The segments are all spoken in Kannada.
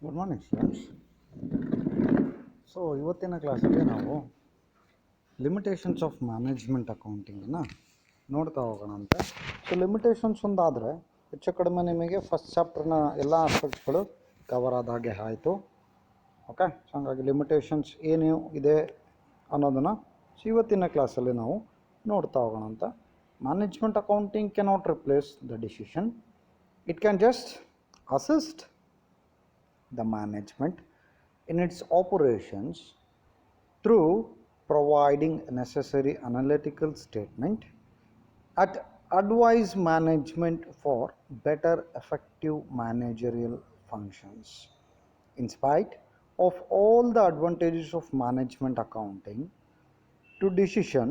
Good morning students. ಸೊ ಇವತ್ತಿನ ಕ್ಲಾಸಲ್ಲಿ ನಾವು ಲಿಮಿಟೇಷನ್ಸ್ ಆಫ್ ಮ್ಯಾನೇಜ್ಮೆಂಟ್ ಅಕೌಂಟಿಂಗನ್ನು ನೋಡ್ತಾ ಹೋಗೋಣ ಅಂತ. ಸೊ ಲಿಮಿಟೇಷನ್ಸ್ ಒಂದಾದರೆ ಹೆಚ್ಚು ಕಡಿಮೆ ನಿಮಗೆ ಫಸ್ಟ್ ಚಾಪ್ಟರ್ನ ಎಲ್ಲ ಆಸ್ಪೆಕ್ಟ್ಸ್ಗಳು ಕವರ್ ಆದಾಗೆ ಆಯಿತು. ಓಕೆ, ಸೊ ಹಾಗಾಗಿ ಲಿಮಿಟೇಷನ್ಸ್ ಏನು ಇದೆ ಅನ್ನೋದನ್ನು ಇವತ್ತಿನ ಕ್ಲಾಸಲ್ಲಿ ನಾವು ನೋಡ್ತಾ ಹೋಗೋಣ ಅಂತ. Management accounting cannot replace the decision, it can just assist the management in its operations through providing necessary analytical statement at advise management for better effective managerial functions. In spite of all the advantages of management accounting to decision,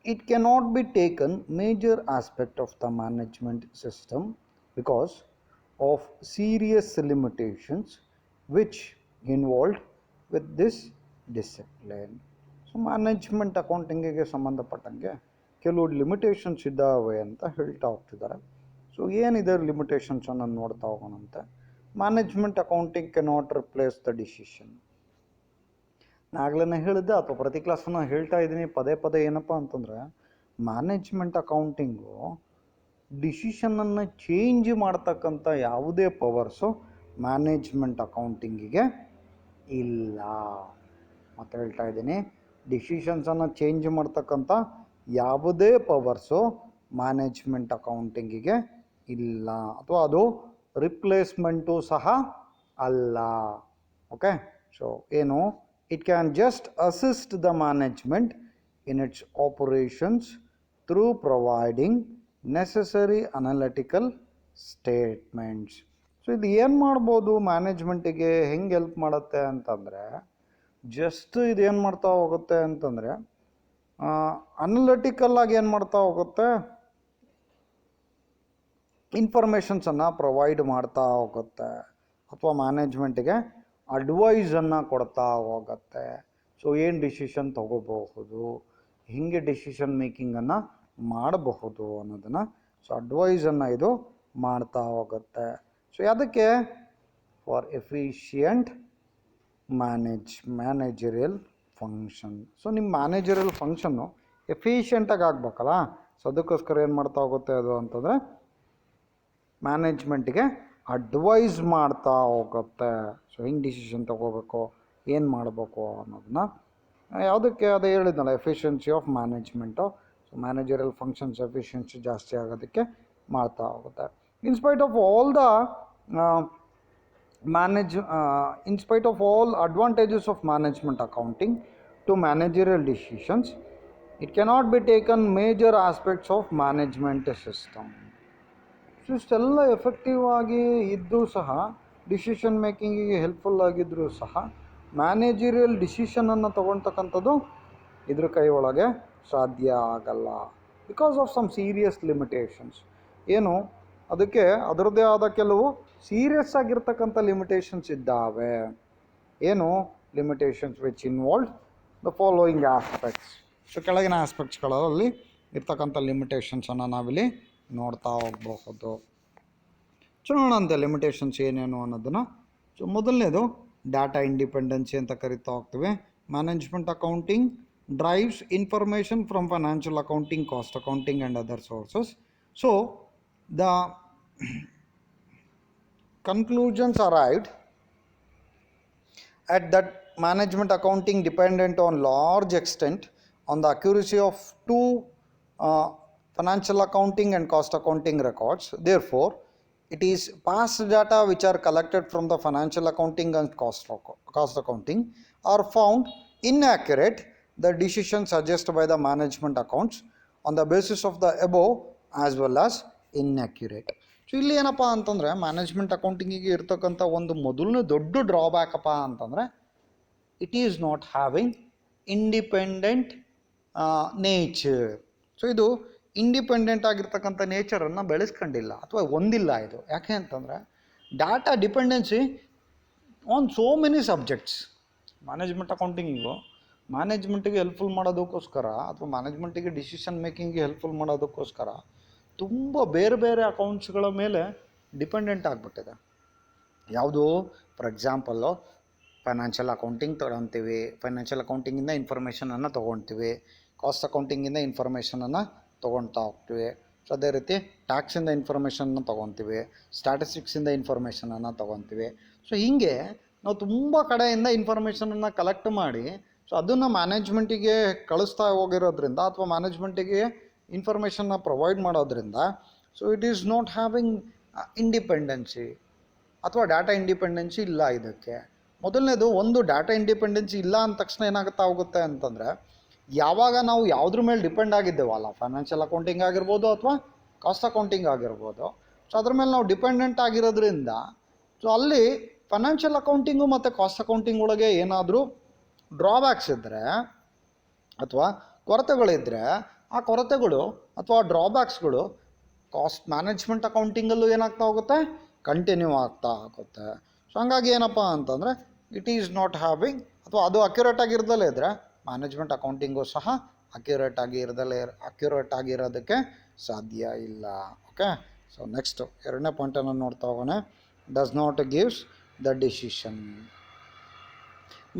it cannot be taken major aspect of the management system because of serious limitations which involved with this discipline. So management ಅಕೌಂಟಿಂಗಿಗೆ ಸಂಬಂಧಪಟ್ಟಂಗೆ ಕೆಲವು ಲಿಮಿಟೇಷನ್ಸ್ ಇದ್ದಾವೆ ಅಂತ ಹೇಳ್ತಾ ಹೋಗ್ತಿದ್ದಾರೆ. ಸೊ ಏನಿದೆ ಲಿಮಿಟೇಷನ್ಸ್ ಅನ್ನೋದು ನೋಡ್ತಾ ಹೋಗೋಣಂತೆ. Management accounting cannot replace the decision. ನಾಗಲೇ ಹೇಳಿದ್ದೆ ಅಥವಾ ಪ್ರತಿ ಕ್ಲಾಸನ್ನು ಹೇಳ್ತಾ ಇದ್ದೀನಿ ಪದೇ ಪದೇ ಏನಪ್ಪ ಅಂತಂದರೆ, ಮ್ಯಾನೇಜ್ಮೆಂಟ್ ಅಕೌಂಟಿಂಗು ಡಿಸಿಷನನ್ನು ಚೇಂಜ್ ಮಾಡ್ತಕ್ಕಂಥ ಯಾವುದೇ ಪವರ್ಸು ಮ್ಯಾನೇಜ್ಮೆಂಟ್ ಅಕೌಂಟಿಂಗಿಗೆ ಇಲ್ಲ. ಮತ್ತು ಹೇಳ್ತಾ ಇದ್ದೀನಿ, ಡಿಸಿಷನ್ಸನ್ನು ಚೇಂಜ್ ಮಾಡ್ತಕ್ಕಂಥ ಯಾವುದೇ ಪವರ್ಸು ಮ್ಯಾನೇಜ್ಮೆಂಟ್ ಅಕೌಂಟಿಂಗಿಗೆ ಇಲ್ಲ, ಅಥವಾ ಅದು ರಿಪ್ಲೇಸ್ಮೆಂಟು ಸಹ ಅಲ್ಲ. ಓಕೆ, ಸೊ ಏನು, it can just assist the management in its operations through providing necessary analytical statements. So ಇದು ಏನು ಮಾಡ್ಬೋದು ಮ್ಯಾನೇಜ್ಮೆಂಟಿಗೆ, ಹೆಂಗೆ ಹೆಲ್ಪ್ ಮಾಡುತ್ತೆ ಅಂತಂದರೆ, ಜಸ್ಟ್ ಇದು ಏನು ಮಾಡ್ತಾ ಹೋಗುತ್ತೆ ಅಂತಂದರೆ, ಅನಲಿಟಿಕಲ್ಲಾಗಿ ಏನು ಮಾಡ್ತಾ ಹೋಗುತ್ತೆ, ಇನ್ಫಾರ್ಮೇಷನ್ಸನ್ನು ಪ್ರೊವೈಡ್ ಮಾಡ್ತಾ ಹೋಗುತ್ತೆ, ಅಥವಾ ಮ್ಯಾನೇಜ್ಮೆಂಟಿಗೆ ಅಡ್ವೈಸನ್ನು ಕೊಡ್ತಾ ಹೋಗುತ್ತೆ. ಸೊ ಏನು ಡಿಸಿಷನ್ ತಗೋಬಹುದು, ಹಿಂಗೆ ಡಿಸಿಷನ್ ಮೇಕಿಂಗನ್ನು ಮಾಡಬಹುದು ಅನ್ನೋದನ್ನು, ಸೊ ಅಡ್ವೈಸನ್ನು ಇದು ಮಾಡ್ತಾ ಹೋಗುತ್ತೆ. ಸೊ ಅದಕ್ಕೆ for efficient managerial function. So ನಿಮ್ಮ ಮ್ಯಾನೇಜರಿಯಲ್ ಫಂಕ್ಷನ್ನು ಎಫಿಷಿಯೆಂಟಾಗಿ ಆಗಬೇಕಲ್ಲ. ಸೊ ಅದಕ್ಕೋಸ್ಕರ ಏನು ಮಾಡ್ತಾ ಹೋಗುತ್ತೆ ಅದು ಅಂತಂದರೆ, ಮ್ಯಾನೇಜ್ಮೆಂಟಿಗೆ ಅಡ್ವೈಸ್ ಮಾಡ್ತಾ ಹೋಗುತ್ತೆ. ಸೊ ಹೆಂಗೆ ಡಿಸಿಷನ್ ತೊಗೋಬೇಕು, ಏನು ಮಾಡಬೇಕು ಅನ್ನೋದನ್ನ, ಯಾವುದಕ್ಕೆ ಅದೇ ಹೇಳಿದ್ನಲ್ಲ, efficiency of management. So managerial functions efficiency ಜಾಸ್ತಿ ಆಗೋದಕ್ಕೆ ಮಾಡ್ತಾ ಹೋಗುತ್ತೆ. In spite of all the in spite of all advantages of management accounting to managerial decisions, it cannot be taken major aspects of management system. So ಇಷ್ಟೆಲ್ಲ ಎಫೆಕ್ಟಿವ್ ಆಗಿ ಇದ್ದು ಸಹ, ಡಿಸಿಷನ್ ಮೇಕಿಂಗಿಗೆ ಹೆಲ್ಪ್ಫುಲ್ ಆಗಿದ್ದರೂ ಸಹ, ಮ್ಯಾನೇಜರಿಯಲ್ ಡಿಸಿಷನನ್ನು ತೊಗೊಳ್ತಕ್ಕಂಥದ್ದು ಇದ್ರ ಕೈ ಒಳಗೆ ಸಾಧ್ಯ ಆಗಲ್ಲ. Because of some serious limitations. ಏನು, ಅದಕ್ಕೆ ಅದರದ್ದೇ ಆದ ಕೆಲವು ಸೀರಿಯಸ್ ಆಗಿರ್ತಕ್ಕಂಥ ಲಿಮಿಟೇಷನ್ಸ್ ಇದ್ದಾವೆ. ಏನು limitations which involve the following aspects. So ಕೆಳಗಿನ ಆಸ್ಪೆಕ್ಟ್ಸ್ಗಳಲ್ಲಿ ಇರ್ತಕ್ಕಂಥ ಲಿಮಿಟೇಷನ್ಸನ್ನು ನಾವಿಲ್ಲಿ ನೋಡ್ತಾ ಹೋಗಬಹುದು. ಸೊ ನೋಡೋಂಥ ಲಿಮಿಟೇಷನ್ಸ್ ಏನೇನು ಅನ್ನೋದನ್ನು. ಸೊ ಮೊದಲನೇದು ಡಾಟಾ ಇಂಡಿಪೆಂಡೆನ್ಸಿ ಅಂತ ಕರಿತಾ ಹೋಗ್ತೀವಿ. Management accounting drives information from financial accounting, cost accounting and other sources. So the conclusions arrived at that management accounting dependent on large extent on the accuracy of two financial accounting and cost accounting records. Therefore, it is past data which are collected from the financial accounting and cost accounting are found inaccurate. The decisions suggested by the management accounts on the basis of the above as well as inaccurate. So ಇಲ್ಲಿ ಏನಪ್ಪ ಅಂತಂದರೆ, ಮ್ಯಾನೇಜ್ಮೆಂಟ್ ಅಕೌಂಟಿಂಗಿಗೆ ಇರ್ತಕ್ಕಂಥ ಒಂದು ಮೊದಲನೇ ದೊಡ್ಡ ಡ್ರಾಬ್ಯಾಕಪ್ಪ ಅಂತಂದರೆ, it is not having independent nature. So ಇದು ಇಂಡಿಪೆಂಡೆಂಟ್ ಆಗಿರ್ತಕ್ಕಂಥ ನೇಚರನ್ನು ಬೆಳೆಸ್ಕೊಂಡಿಲ್ಲ ಅಥವಾ ಹೊಂದಿಲ್ಲ ಇದು. ಯಾಕೆ ಅಂತಂದರೆ, data dependency on so many subjects. Management ಅಕೌಂಟಿಂಗಿಗೂ ಮ್ಯಾನೇಜ್ಮೆಂಟಿಗೆ ಹೆಲ್ಪ್ಫುಲ್ ಮಾಡೋದಕ್ಕೋಸ್ಕರ, ಅಥವಾ ಮ್ಯಾನೇಜ್ಮೆಂಟಿಗೆ ಡಿಸಿಷನ್ ಮೇಕಿಂಗ್ಗೆ ಹೆಲ್ಪ್ಫುಲ್ ಮಾಡೋದಕ್ಕೋಸ್ಕರ ತುಂಬ ಬೇರೆ ಬೇರೆ ಅಕೌಂಟ್ಸ್ಗಳ ಮೇಲೆ ಡಿಪೆಂಡೆಂಟ್ ಆಗಿಬಿಟ್ಟಿದೆ. ಯಾವುದು? ಫಾರ್ ಎಕ್ಸಾಂಪಲ್ಲು ಫೈನಾನ್ಷಿಯಲ್ ಅಕೌಂಟಿಂಗ್ ತೊಗೊಳ್ತೀವಿ, ಫೈನಾನ್ಷಿಯಲ್ ಅಕೌಂಟಿಂಗಿಂದ ಇನ್ಫಾರ್ಮೇಷನನ್ನು ತೊಗೊಳ್ತೀವಿ, ಕಾಸ್ಟ್ ಅಕೌಂಟಿಂಗಿಂದ ಇನ್ಫಾರ್ಮೇಷನನ್ನು ತೊಗೊಳ್ತಾ ಹೋಗ್ತೀವಿ. ಸೊ ಅದೇ ರೀತಿ ಟ್ಯಾಕ್ಸಿಂದ ಇನ್ಫಾರ್ಮೇಷನ್ನ ತೊಗೊತೀವಿ, ಸ್ಟ್ಯಾಟಿಸ್ಟಿಕ್ಸಿಂದ ಇನ್ಫಾರ್ಮೇಷನನ್ನು ತೊಗೊತೀವಿ. ಸೊ ಹೀಗೆ ನಾವು ತುಂಬ ಕಡೆಯಿಂದ ಇನ್ಫಾರ್ಮೇಷನನ್ನು ಕಲೆಕ್ಟ್ ಮಾಡಿ ಸೊ ಅದನ್ನು ಮ್ಯಾನೇಜ್ಮೆಂಟಿಗೆ ಕಳಿಸ್ತಾ ಹೋಗಿರೋದ್ರಿಂದ ಅಥವಾ ಮ್ಯಾನೇಜ್ಮೆಂಟಿಗೆ ಇನ್ಫಾರ್ಮೇಷನ್ನ ಪ್ರೊವೈಡ್ ಮಾಡೋದ್ರಿಂದ so it is not having independency ಅಥವಾ ಡಾಟಾ ಇಂಡಿಪೆಂಡೆನ್ಸಿ ಇಲ್ಲ ಇದಕ್ಕೆ. ಮೊದಲನೇದು, ಒಂದು ಡಾಟಾ ಇಂಡಿಪೆಂಡೆನ್ಸಿ ಇಲ್ಲ ಅಂದ ತಕ್ಷಣ ಏನಾಗುತ್ತಾ ಹೋಗುತ್ತೆ ಅಂತಂದರೆ, ಯಾವಾಗ ನಾವು ಯಾವುದ್ರ ಮೇಲೆ ಡಿಪೆಂಡ್ ಆಗಿದ್ದೇವಲ್ಲ, ಫೈನಾನ್ಷಿಯಲ್ ಅಕೌಂಟಿಂಗ್ ಆಗಿರ್ಬೋದು ಅಥವಾ ಕಾಸ್ಟ್ ಅಕೌಂಟಿಂಗ್ ಆಗಿರ್ಬೋದು, ಸೊ ಅದ್ರ ಮೇಲೆ ನಾವು ಡಿಪೆಂಡೆಂಟ್ ಆಗಿರೋದ್ರಿಂದ ಸೊ ಅಲ್ಲಿ ಫೈನಾನ್ಷಿಯಲ್ ಅಕೌಂಟಿಂಗು ಮತ್ತು ಕಾಸ್ಟ್ ಅಕೌಂಟಿಂಗ್ ಒಳಗೆ ಏನಾದರೂ ಡ್ರಾಬ್ಯಾಕ್ಸ್ ಇದ್ದರೆ ಅಥವಾ ಕೊರತೆಗಳಿದ್ದರೆ ಆ ಕೊರತೆಗಳು ಅಥವಾ ಡ್ರಾಬ್ಯಾಕ್ಸ್ಗಳು ಕಾಸ್ಟ್ ಮ್ಯಾನೇಜ್ಮೆಂಟ್ ಅಕೌಂಟಿಂಗಲ್ಲೂ ಏನಾಗ್ತಾ ಹೋಗುತ್ತೆ, ಕಂಟಿನ್ಯೂ ಆಗ್ತಾ ಹೋಗುತ್ತೆ. ಸೊ ಹಂಗಾಗಿ ಏನಪ್ಪ ಅಂತಂದರೆ ಇಟ್ ಈಸ್ ನಾಟ್ ಹ್ಯಾವಿಂಗ್ ಅಥವಾ ಅದು ಅಕ್ಯುರೇಟ್ ಆಗಿರ್ದಲೇ ಇದ್ದರೆ ಮ್ಯಾನೇಜ್ಮೆಂಟ್ ಅಕೌಂಟಿಂಗು ಸಹ ಅಕ್ಯುರೇಟ್ ಆಗಿರೋದಕ್ಕೆ ಸಾಧ್ಯ ಇಲ್ಲ. ಓಕೆ, ಸೊ ನೆಕ್ಸ್ಟು ಎರಡನೇ ಪಾಯಿಂಟನ್ನು ನೋಡ್ತಾ ಹೋಗೋಣ. Does not gives the decision.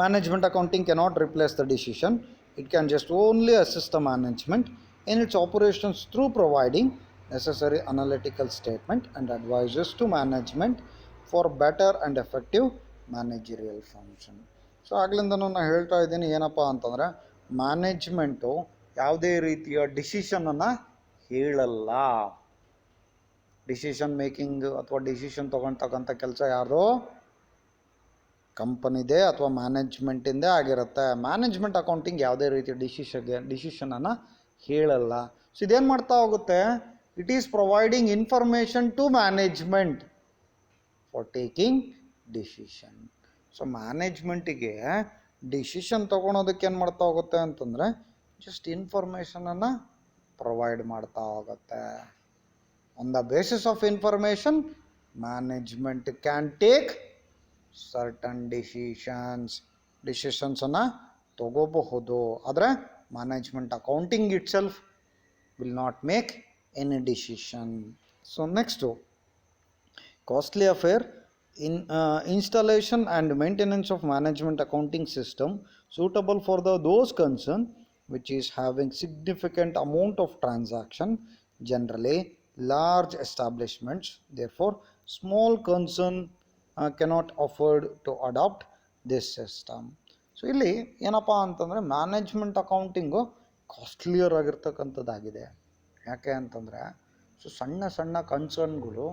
Management accounting cannot replace the decision. It can just only assist the management in its operations through providing necessary analytical statement and advices to management for better and effective managerial function. So ಆಗ್ಲಿಂದನೂ ನಾನು ಹೇಳ್ತಾ ಇದ್ದೀನಿ ಏನಪ್ಪ ಅಂತಂದರೆ, ಮ್ಯಾನೇಜ್ಮೆಂಟು ಯಾವುದೇ ರೀತಿಯ ಡಿಸಿಷನನ್ನು ಹೇಳಲ್ಲ. ಡಿಸಿಷನ್ ಮೇಕಿಂಗ್ ಅಥವಾ ಡಿಸಿಷನ್ ತೊಗೊಳ್ತಕ್ಕಂಥ ಕೆಲಸ ಯಾರು? ಕಂಪನಿದೇ ಅಥವಾ ಮ್ಯಾನೇಜ್ಮೆಂಟಿಂದೇ ಆಗಿರುತ್ತೆ. ಮ್ಯಾನೇಜ್ಮೆಂಟ್ ಅಕೌಂಟಿಂಗ್ ಯಾವುದೇ ರೀತಿಯ ಡಿಸಿಷನನ್ನು ಹೇಳಲ್ಲ. ಸೊ ಇದೇನು ಮಾಡ್ತಾ ಹೋಗುತ್ತೆ, it is providing information to management for taking decision. So ಮ್ಯಾನೇಜ್ಮೆಂಟಿಗೆ ಡಿಸಿಷನ್ ತೊಗೊಳೋದಕ್ಕೆ ಏನು ಮಾಡ್ತಾ ಹೋಗುತ್ತೆ ಅಂತಂದರೆ ಜಸ್ಟ್ ಇನ್ಫಾರ್ಮೇಷನನ್ನು ಪ್ರೊವೈಡ್ ಮಾಡ್ತಾ ಹೋಗುತ್ತೆ. On the basis of information management can take certain ಡಿಸಿಷನ್ಸನ್ನು ತಗೋಬಹುದು. ಆದರೆ management accounting itself will not make any decision. So next costly affair in installation and maintenance of management accounting system suitable for those concerned which is having significant amount of transaction, generally large establishments, therefore small concern cannot afford to adopt this system. So ಇಲ್ಲಿ ಏನಪ್ಪ ಅಂತಂದರೆ ಮ್ಯಾನೇಜ್ಮೆಂಟ್ ಅಕೌಂಟಿಂಗು ಕಾಸ್ಟ್ಲಿಯರ್ ಆಗಿರ್ತಕ್ಕಂಥದ್ದಾಗಿದೆ. ಯಾಕೆ ಅಂತಂದರೆ ಸೊ ಸಣ್ಣ ಸಣ್ಣ ಕನ್ಸರ್ನ್ಗಳು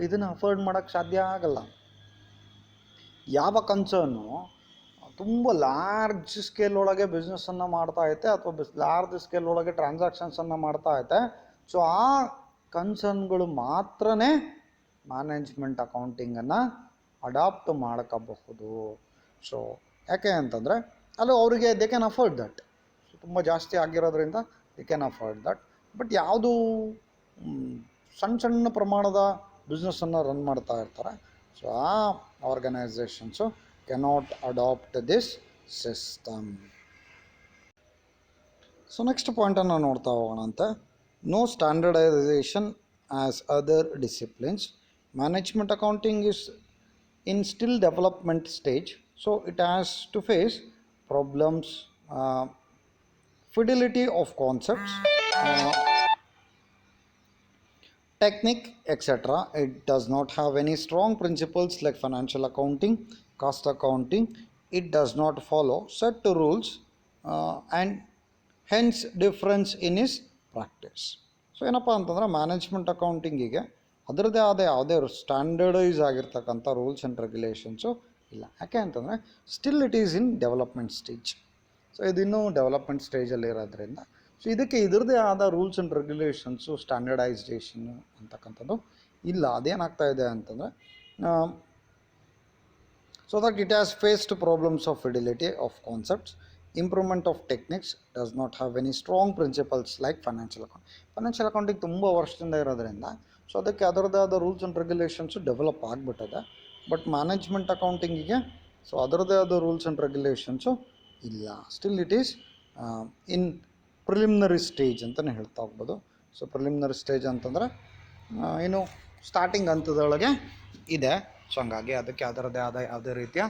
ಇದನ್ನು ಅಫೋರ್ಡ್ ಮಾಡೋಕ್ಕೆ ಸಾಧ್ಯ ಆಗಲ್ಲ. ಯಾವ ಕನ್ಸರ್ನು ತುಂಬ ಲಾರ್ಜ್ ಸ್ಕೇಲ್ ಒಳಗೆ ಬಿಸ್ನೆಸ್ಸನ್ನು ಮಾಡ್ತಾ ಐತೆ ಅಥವಾ ಲಾರ್ಜ್ ಸ್ಕೇಲ್ ಒಳಗೆ ಟ್ರಾನ್ಸಾಕ್ಷನ್ಸನ್ನು ಮಾಡ್ತಾ ಐತೆ, ಸೊ ಆ ಕನ್ಸರ್ನ್ಗಳು ಮಾತ್ರ ಮ್ಯಾನೇಜ್ಮೆಂಟ್ ಅಕೌಂಟಿಂಗನ್ನು ಅಡಾಪ್ಟ್ ಮಾಡ್ಕೋಬಹುದು. ಸೊ ಯಾಕೆ ಅಂತಂದರೆ ಅದು ಅವರಿಗೆ they can afford that. So ತುಂಬ ಜಾಸ್ತಿ ಆಗಿರೋದ್ರಿಂದ they can afford that. But ಯಾವುದು ಸಣ್ಣ ಸಣ್ಣ ಪ್ರಮಾಣದ ಬಿಸ್ನೆಸ್ಸನ್ನು ರನ್ ಮಾಡ್ತಾ ಇರ್ತಾರೆ, ಸೊ ಆ organisations cannot adapt this system. So next ಪಾಯಿಂಟನ್ನು ನೋಡ್ತಾ ಹೋಗೋಣಂತೆ. No standardisation as other disciplines. Management accounting is in still development stage, so it has to face problems, fidelity of concepts, technique, etc. It does not have any strong principles like financial accounting, cost accounting. It does not follow set rules and hence difference in its practice. So ಏನಪ್ಪ ಅಂತಂದರೆ ಮ್ಯಾನೇಜ್ಮೆಂಟ್ ಅಕೌಂಟಿಂಗಿಗೆ ಅದರದ್ದೇ ಆದ ಯಾವುದೇ ಸ್ಟ್ಯಾಂಡರ್ಡೈಸ್ ಆಗಿರ್ತಕ್ಕಂಥ ರೂಲ್ಸ್ ಆ್ಯಂಡ್ ರೆಗ್ಯುಲೇಷನ್ಸು ಇಲ್ಲ. ಯಾಕೆ ಅಂತಂದರೆ still it is in development stage. So ಇದು ಇನ್ನೂ ಡೆವಲಪ್ಮೆಂಟ್ ಸ್ಟೇಜಲ್ಲಿ ಇರೋದ್ರಿಂದ ಸೊ ಇದಕ್ಕೆ ಇದರದ್ದೇ ಆದ ರೂಲ್ಸ್ ಆ್ಯಂಡ್ ರೆಗ್ಯುಲೇಷನ್ಸು ಸ್ಟ್ಯಾಂಡರ್ಡೈಸೇಷನ್ನು ಅಂತಕ್ಕಂಥದ್ದು ಇಲ್ಲ. ಅದೇನಾಗ್ತಾ ಇದೆ ಅಂತಂದರೆ so that it has faced problems of fidelity of concepts, improvement of techniques, does not have any strong principles like financial account. Financial accounting ತುಂಬ ವರ್ಷದಿಂದ ಇರೋದ್ರಿಂದ ಸೊ ಅದಕ್ಕೆ ಅದರದ್ದೇ ಆದ ರೂಲ್ಸ್ ಆ್ಯಂಡ್ ರೆಗ್ಯುಲೇಷನ್ಸು ಡೆವಲಪ್ ಆಗಿಬಿಟ್ಟಿದೆ. ಬಟ್ ಮ್ಯಾನೇಜ್ಮೆಂಟ್ ಅಕೌಂಟಿಂಗಿಗೆ ಸೊ ಅದರದ್ದೇ ಆದ ರೂಲ್ಸ್ ಆ್ಯಂಡ್ ರೆಗ್ಯುಲೇಷನ್ಸು ಇಲ್ಲ. Still it is in preliminary stage ಅಂತಲೇ ಹೇಳ್ತಾ ಹೋಗ್ಬೋದು. ಸೊ ಪ್ರಿಲಿಮಿನರಿ ಸ್ಟೇಜ್ ಅಂತಂದರೆ ಏನು ಸ್ಟಾರ್ಟಿಂಗ್ ಹಂತದೊಳಗೆ ಇದೆ. ಸೊ ಹಂಗಾಗಿ ಅದಕ್ಕೆ ಅದರದ್ದೇ ಆದ ಯಾವುದೇ ರೀತಿಯ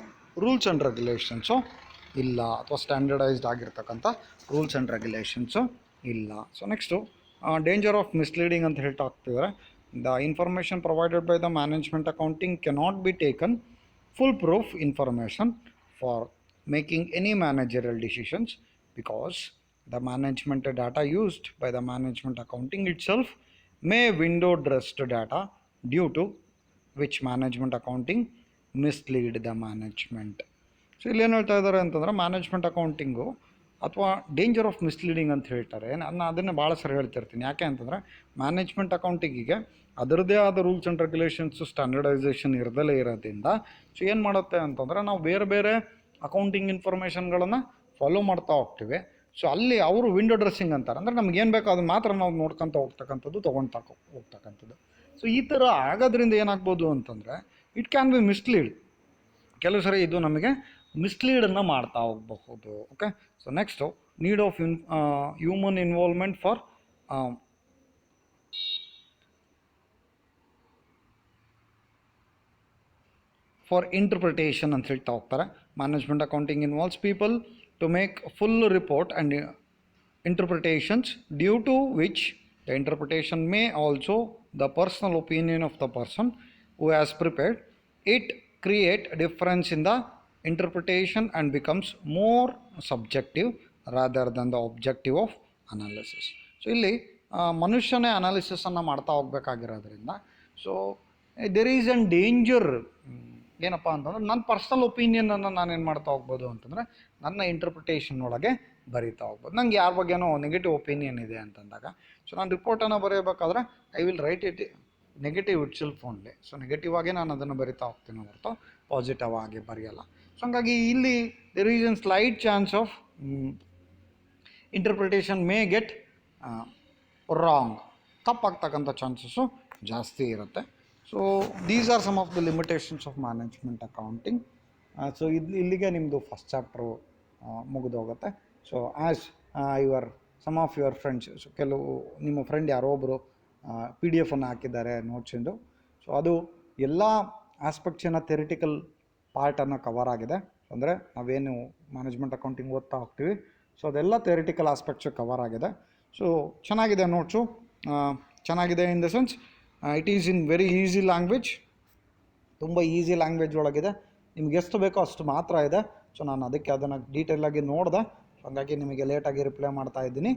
ರೂಲ್ಸ್ ಆ್ಯಂಡ್ ರೆಗ್ಯುಲೇಷನ್ಸು ಇಲ್ಲ, ಅಥವಾ ಸ್ಟ್ಯಾಂಡರ್ಡೈಸ್ಡ್ ಆಗಿರ್ತಕ್ಕಂಥ ರೂಲ್ಸ್ ಆ್ಯಂಡ್ ರೆಗ್ಯುಲೇಷನ್ಸು ಇಲ್ಲ. So next danger of misleading ಅಂತ ಹೇಳ್ತಾ ಹೋಗ್ತಿದ್ದಾರೆ. The information provided by the management accounting cannot be taken full proof information for making any managerial decisions, because the management data used by the management accounting itself may window dressed data, due to which management accounting mislead the management. So ಇಲ್ಲಿ ಏನು ಹೇಳ್ತಾ ಇದ್ದಾರೆ ಅಂತಂದರೆ, ಮ್ಯಾನೇಜ್ಮೆಂಟ್ ಅಕೌಂಟಿಂಗು ಅಥವಾ ಡೇಂಜರ್ ಆಫ್ ಮಿಸ್ಲೀಡಿಂಗ್ ಅಂತ ಹೇಳ್ತಾರೆ. ನಾನು ಅದನ್ನೇ ಭಾಳ ಸರಿ ಹೇಳ್ತಿರ್ತೀನಿ. ಯಾಕೆ ಅಂತಂದರೆ, ಮ್ಯಾನೇಜ್ಮೆಂಟ್ ಅಕೌಂಟಿಂಗಿಗೆ ಅದರದ್ದೇ ಆದ ರೂಲ್ಸ್ ಆ್ಯಂಡ್ ರೆಗ್ಯುಲೇಷನ್ಸು ಸ್ಟ್ಯಾಂಡರ್ಡೈಸೇಷನ್ ಇರದಲ್ಲೇ ಇರೋದ್ರಿಂದ ಸೊ ಏನು ಮಾಡುತ್ತೆ ಅಂತಂದರೆ, ನಾವು ಬೇರೆ ಬೇರೆ ಅಕೌಂಟಿಂಗ್ ಇನ್ಫಾರ್ಮೇಷನ್ಗಳನ್ನು ಫಾಲೋ ಮಾಡ್ತಾ ಹೋಗ್ತೀವಿ. ಸೊ ಅಲ್ಲಿ ಅವರು ವಿಂಡೋ ಡ್ರೆಸ್ಸಿಂಗ್ ಅಂತಾರೆ. ಅಂದರೆ ನಮ್ಗೆ ಏನು ಬೇಕೋ ಅದನ್ನು ಮಾತ್ರ ನಾವು ನೋಡ್ಕೊತ ಹೋಗ್ತಕ್ಕಂಥದ್ದು, ತೊಗೊಳ್ತಾ ಹೋಗ್ತಕ್ಕಂಥದ್ದು. ಸೊ ಈ ಥರ ಆಗೋದ್ರಿಂದ ಏನಾಗ್ಬೋದು ಅಂತಂದರೆ, ಇಟ್ ಕ್ಯಾನ್ ಬಿ ಮಿಸ್ಲೀಡ್. ಕೆಲವು ಸರಿ ಇದು ನಮಗೆ ಮಿಸ್ಲೀಡನ್ನು ಮಾಡ್ತಾ ಹೋಗಬಹುದು. Okay, so next need of human involvement for interpretation ಅಂತ ಹೇಳ್ತಾ ಹೋಗ್ತಾರೆ. Management accounting involves people to make full report and interpretations, due to which the interpretation may also the personal opinion of the person who has prepared it create a difference in the interpretation and becomes more subjective rather than the objective of analysis. So ಇಲ್ಲಿ ಮನುಷ್ಯನೇ ಅನಾಲಿಸಿಸನ್ನು ಮಾಡ್ತಾ ಹೋಗ್ಬೇಕಾಗಿರೋದ್ರಿಂದ so there is an danger. ಏನಪ್ಪ ಅಂತಂದ್ರೆ, ನನ್ನ ಪರ್ಸನಲ್ ಒಪಿನಿಯನನ್ನು ನಾನೇನು ಮಾಡ್ತಾ ಹೋಗ್ಬೋದು ಅಂತಂದರೆ, ನನ್ನ ಇಂಟರ್ಪ್ರಿಟೇಷನ್ ಒಳಗೆ ಬರೀತಾ ಹೋಗ್ಬೋದು. ನಂಗೆ ಯಾರ ಬಗ್ಗೆನೋ ನೆಗೆಟಿವ್ ಒಪಿನಿಯನ್ ಇದೆ ಅಂತಂದಾಗ, ಸೊ ನಾನು ರಿಪೋರ್ಟನ್ನು ಬರೆಯಬೇಕಾದ್ರೆ I will write it negative itself only. So negative ಆಗಿ ನಾನು ಅದನ್ನು ಬರಿತಾ ಹೋಗ್ತೀನಿ ಹೊರತು ಪಾಸಿಟಿವ್ ಆಗಿ ಬರೆಯಲ್ಲ. ಸೊ ಹಂಗಾಗಿ ಇಲ್ಲಿ there is an slight chance of interpretation may get wrong, ತಪ್ಪಾಗ್ತಕ್ಕಂಥ ಚಾನ್ಸಸ್ಸು ಜಾಸ್ತಿ ಇರುತ್ತೆ. So these are some of the limitations of management accounting. So ಇಲ್ಲಿಗೆ ನಿಮ್ಮದು ಫಸ್ಟ್ ಚಾಪ್ಟ್ರು ಮುಗಿದೋಗುತ್ತೆ. So as some of your friends, so ಕೆಲವು ನಿಮ್ಮ ಫ್ರೆಂಡ್ ಯಾರೋ ಒಬ್ಬರು PDF ಅನ್ನು ಹಾಕಿದ್ದಾರೆ ನೋಟ್ಸಿಂದು. ಸೊ ಅದು ಎಲ್ಲ ಆಸ್ಪೆಕ್ಟ್ಸಿನ ಥೆರಿಟಿಕಲ್ ಪಾರ್ಟನ್ನು ಕವರ್ ಆಗಿದೆ. ಅಂದರೆ ನಾವೇನು ಮ್ಯಾನೇಜ್ಮೆಂಟ್ ಅಕೌಂಟಿಂಗ್ ಓದ್ತಾ ಹೋಗ್ತೀವಿ, ಸೊ ಅದೆಲ್ಲ ಥೆರಿಟಿಕಲ್ ಆಸ್ಪೆಕ್ಟ್ಸು ಕವರ್ ಆಗಿದೆ. ಸೊ ಚೆನ್ನಾಗಿದೆ ನೋಟ್ಸು, ಚೆನ್ನಾಗಿದೆ in the sense it is in very easy language. ತುಂಬ ಈಸಿ ಲ್ಯಾಂಗ್ವೇಜ್ ಒಳಗಿದೆ. ನಿಮ್ಗೆ ಎಷ್ಟು ಬೇಕೋ ಅಷ್ಟು ಮಾತ್ರ ಇದೆ. ಸೊ ನಾನು ಅದಕ್ಕೆ ಅದನ್ನು ಡೀಟೇಲಾಗಿ ನೋಡಿದೆ. ಸೊ ಹಾಗಾಗಿ ನಿಮಗೆ ಲೇಟಾಗಿ ರಿಪ್ಲೈ ಮಾಡ್ತಾ ಇದ್ದೀನಿ.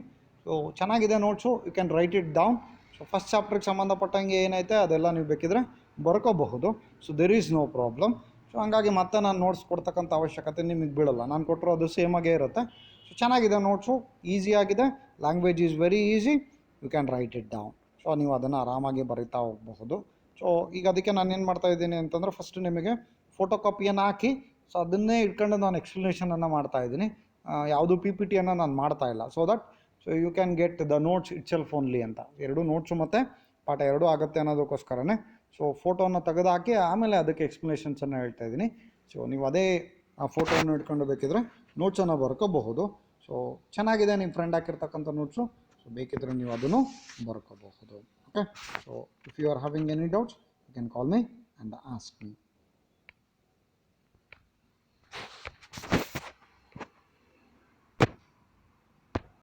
ಸೊ ಚೆನ್ನಾಗಿದೆ notes, you can write it down. So first ಚಾಪ್ಟ್ರಿಗೆ ಸಂಬಂಧಪಟ್ಟಂಗೆ ಏನೈತೆ ಅದೆಲ್ಲ ನೀವು ಬೇಕಿದ್ರೆ ಬರ್ಕೋಬಹುದು. So there is no problem. So ಹಾಗಾಗಿ ಮತ್ತೆ ನಾನು ನೋಟ್ಸ್ ಕೊಡ್ತಕ್ಕಂಥ ಅವಶ್ಯಕತೆ ನಿಮಗೆ ಬೀಳಲ್ಲ. ನಾನು ಕೊಟ್ಟಿರೋದು ಸೇಮಾಗೇ ಇರುತ್ತೆ. ಸೊ ಚೆನ್ನಾಗಿದೆ ನೋಟ್ಸು, ಈಸಿಯಾಗಿದೆ, language is very easy, you can write it down. So ನೀವು ಅದನ್ನು ಆರಾಮಾಗಿ ಬರಿತಾ ಹೋಗಬಹುದು. ಸೊ ಈಗ ಅದಕ್ಕೆ ನಾನು ಏನು ಮಾಡ್ತಾಯಿದ್ದೀನಿ ಅಂತಂದರೆ, ಫಸ್ಟ್ ನಿಮಗೆ ಫೋಟೋ ಕಾಪಿಯನ್ನು ಹಾಕಿ, ಸೊ ಅದನ್ನೇ ಇಟ್ಕೊಂಡು ನಾನು ಎಕ್ಸ್ಪ್ಲನೇಷನನ್ನು ಮಾಡ್ತಾಯಿದ್ದೀನಿ. ಯಾವುದು PPTಯನ್ನು ನಾನು ಮಾಡ್ತಾಯಿಲ್ಲ. So that so you can get the notes itself only ಅಂತ. ಎರಡು ನೋಟ್ಸು ಮತ್ತು ಪಾಠ ಎರಡೂ ಆಗುತ್ತೆ ಅನ್ನೋದಕ್ಕೋಸ್ಕರನೇ ಸೊ ಫೋಟೋವನ್ನು ತೆಗೆದು ಹಾಕಿ ಆಮೇಲೆ ಅದಕ್ಕೆ ಎಕ್ಸ್ಪ್ಲನೇಷನ್ಸನ್ನು ಹೇಳ್ತಾ ಇದ್ದೀನಿ. ಸೊ ನೀವು ಅದೇ ಆ ಫೋಟೋವನ್ನು ಇಟ್ಕೊಂಡು ಬೇಕಿದ್ರೆ ನೋಟ್ಸನ್ನು ಬರ್ಕೋಬಹುದು. ಸೊ ಚೆನ್ನಾಗಿದೆ ನಿಮ್ಮ ಫ್ರೆಂಡ್ ಹಾಕಿರ್ತಕ್ಕಂಥ ನೋಟ್ಸು. ಸೊ ಬೇಕಿದ್ರೆ ನೀವು ಅದನ್ನು ಬರ್ಕೋಬಹುದು. Okay, so if you are having any doubts you can call me and ask me.